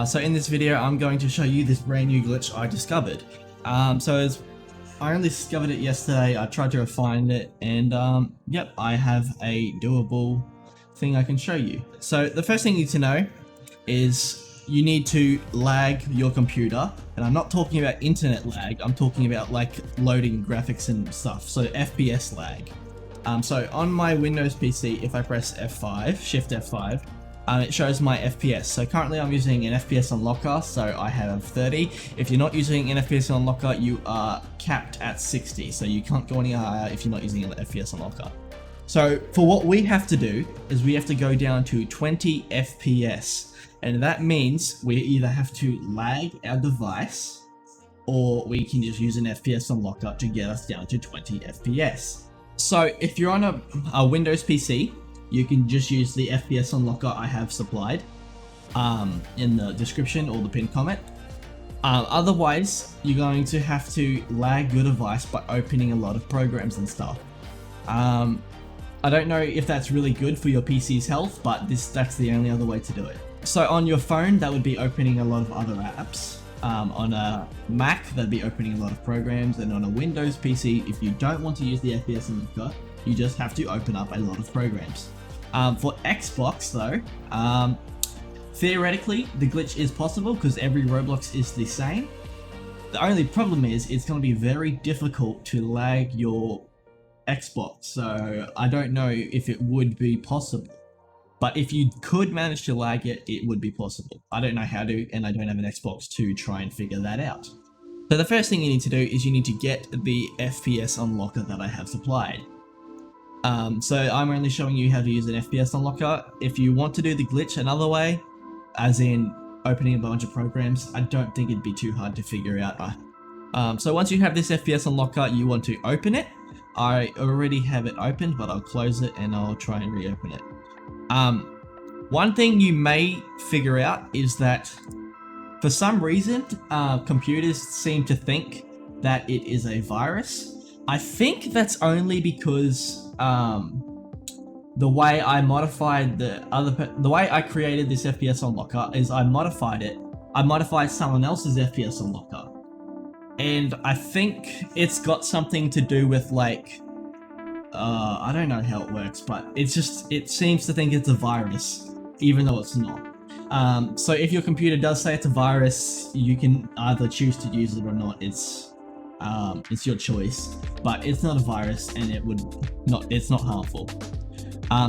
So in this video, I'm going to show you this brand new glitch I discovered. I only discovered it yesterday. I tried to refine it, and yep, I have a doable thing I can show you. So the first thing you need to know is you need to lag your computer, and I'm not talking about internet lag. I'm talking about like loading graphics and stuff. So FPS lag. So on my Windows PC, if I press F5, Shift F5. It shows my FPS. So currently I'm using an FPS unlocker, so I have 30. If you're not using an FPS unlocker, you are capped at 60. So you can't go any higher if you're not using an FPS unlocker. So for what we have to do is we have to go down to 20 FPS. And that means we either have to lag our device or we can just use an FPS unlocker to get us down to 20 FPS. So if you're on a Windows PC, you can just use the FPS unlocker I have supplied in the description or the pinned comment. Otherwise, you're going to have to lag your device by opening a lot of programs and stuff. I don't know if that's really good for your PC's health, but that's the only other way to do it. So on your phone, that would be opening a lot of other apps. On a Mac, that'd be opening a lot of programs, and on a Windows PC, if you don't want to use the FPS unlocker, you just have to open up a lot of programs. For Xbox though, theoretically the glitch is possible because every Roblox is the same. The only problem is it's going to be very difficult to lag your Xbox, so I don't know if it would be possible. But if you could manage to lag it, it would be possible. I don't know how to, and I don't have an Xbox to try and figure that out. So the first thing you need to do is you need to get the FPS unlocker that I have supplied. So I'm only showing you how to use an FPS unlocker. If you want to do the glitch another way, as in opening a bunch of programs, I don't think it'd be too hard to figure out. So once you have this FPS unlocker, you want to open it. I already have it opened, but I'll close it and I'll try and reopen it. One thing you may figure out is that for some reason, computers seem to think that it is a virus. I think that's only because the way I modified the way I created this FPS unlocker is I modified someone else's FPS unlocker, and I think it's got something to do with like I don't know how it works, but it seems to think it's a virus even though it's not. So if your computer does say it's a virus, you can either choose to use it or not. It's your choice, but it's not a virus and it's not harmful.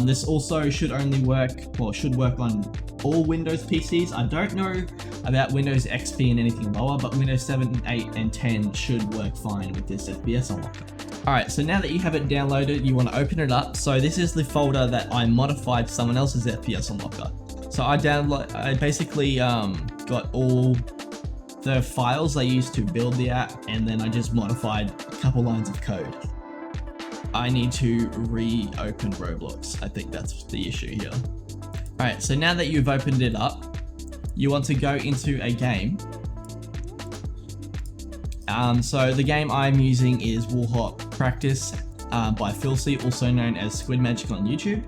This also should work on all Windows PCs. I don't know about Windows XP and anything lower, but Windows 7, 8 and 10 should work fine with this FPS unlocker. Alright, so now that you have it downloaded, you want to open it up. So this is the folder that I modified someone else's FPS unlocker. So I basically got all the files I used to build the app, and then I just modified a couple lines of code. I need to reopen Roblox. I think that's the issue here. Alright, so now that you've opened it up, you want to go into a game. So the game I'm using is Warhawk Practice by Filthy, also known as Squid Magic on YouTube.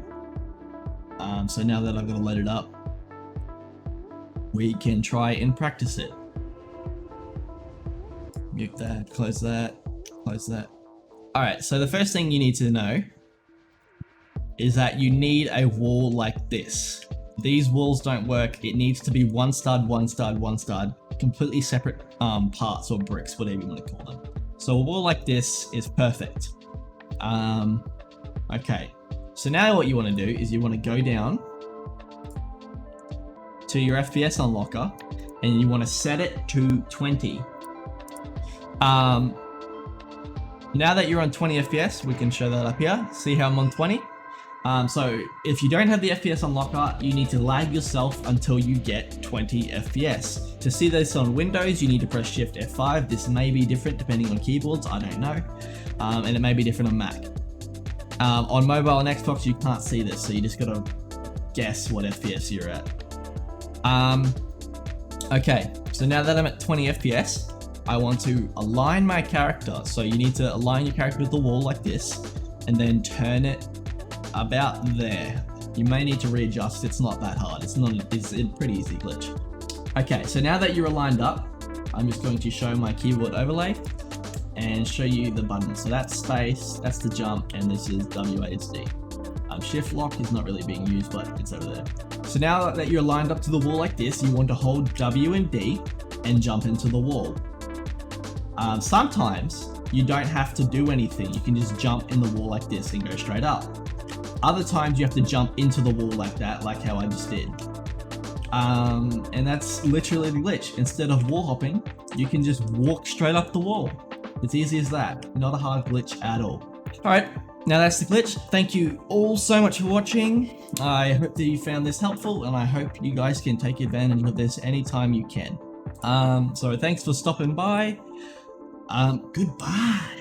So now that I've got to load it up, we can try and practice it. Mute that, close that, close that. Alright, so the first thing you need to know is that you need a wall like this. These walls don't work. It needs to be one stud, completely separate parts or bricks, whatever you want to call them. So a wall like this is perfect. Okay, so now what you want to do is you want to go down to your FPS unlocker and you want to set it to 20. Now that you're on 20 FPS, we can show that up here. See how I'm on 20? So if you don't have the FPS unlocker, you need to lag yourself until you get 20 FPS. To see this on Windows, you need to press Shift F5. This may be different depending on keyboards, I don't know. And it may be different on Mac. On mobile and Xbox, you can't see this, so you just gotta guess what FPS you're at. Okay, so now that I'm at 20 FPS, I want to align my character. So you need to align your character with the wall like this, and then turn it about there. You may need to readjust. It's not that hard. It's a pretty easy glitch. Okay, so now that you're lined up, I'm just going to show my keyboard overlay and show you the buttons. So that's space, that's the jump, and this is WASD. Shift lock is not really being used, but it's over there. So now that you're lined up to the wall like this, you want to hold W and D and jump into the wall. Sometimes you don't have to do anything. You can just jump in the wall like this and go straight up. Other times you have to jump into the wall like that, like how I just did. And that's literally the glitch. Instead of wall hopping, you can just walk straight up the wall. It's easy as that. Not a hard glitch at all. Alright, now that's the glitch. Thank you all so much for watching. I hope that you found this helpful, and I hope you guys can take advantage of this anytime you can. So thanks for stopping by. Goodbye.